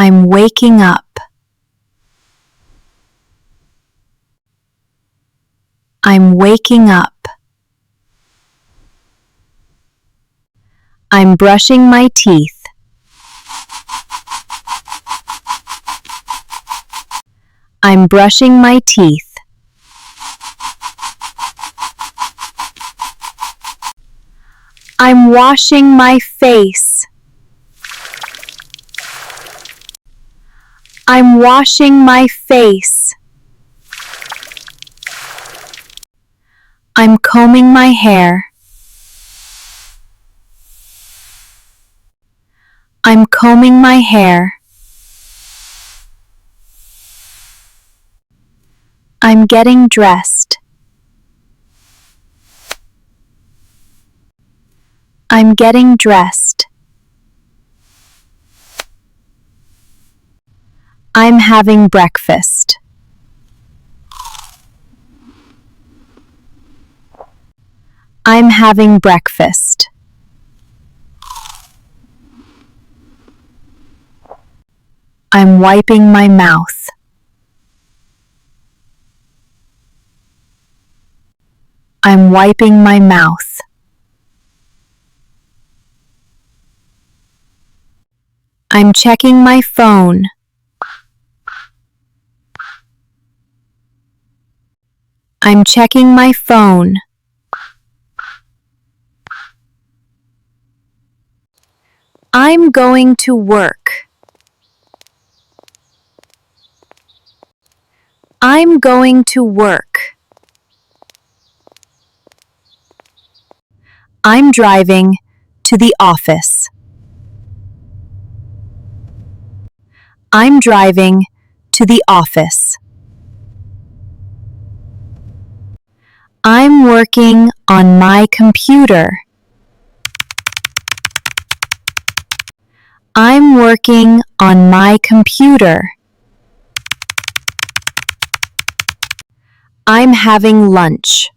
I'm waking up. I'm waking up. I'm brushing my teeth. I'm brushing my teeth. I'm washing my face. I'm washing my face. I'm combing my hair. I'm combing my hair. I'm getting dressed. I'm getting dressed. I'm having breakfast. I'm having breakfast. I'm wiping my mouth. I'm wiping my mouth. I'm checking my phone. I'm checking my phone. I'm going to work. I'm going to work. I'm driving to the office. I'm driving to the office. I'm working on my computer. I'm working on my computer. I'm having lunch.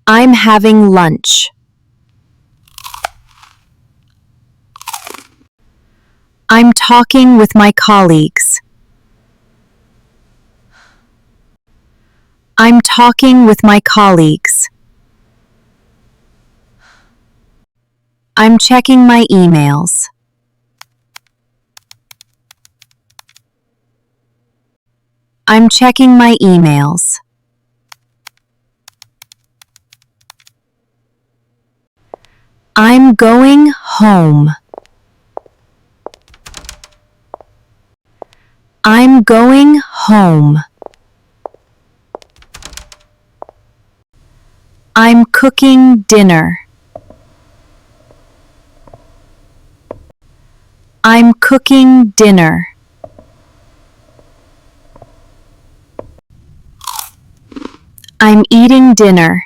I'm having lunch. I'm talking with my colleagues. I'm talking with my colleagues. I'm checking my emails. I'm checking my emails. I'm going home. I'm going home. I'm cooking dinner. I'm cooking dinner. I'm eating dinner.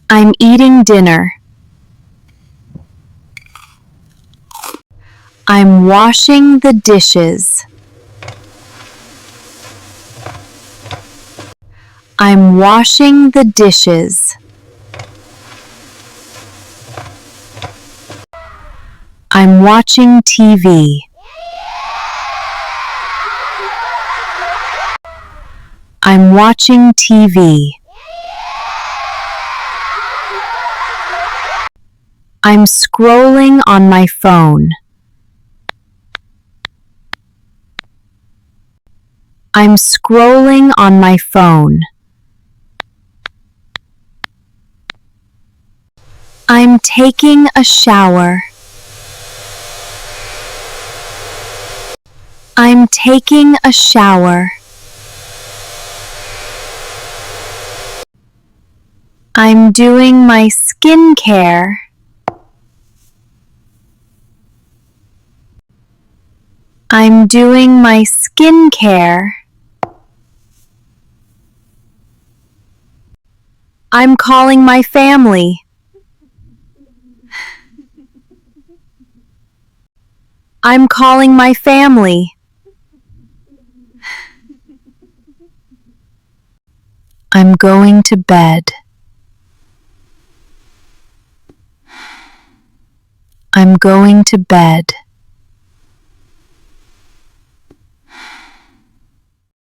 I'm eating dinner. I'm washing the dishes. I'm washing the dishes. I'm watching TV. I'm watching TV. I'm scrolling on my phone. I'm scrolling on my phone. I'm taking a shower. I'm taking a shower. I'm doing my skincare. I'm doing my skincare. I'm calling my family. I'm calling my family. I'm going to bed. I'm going to bed.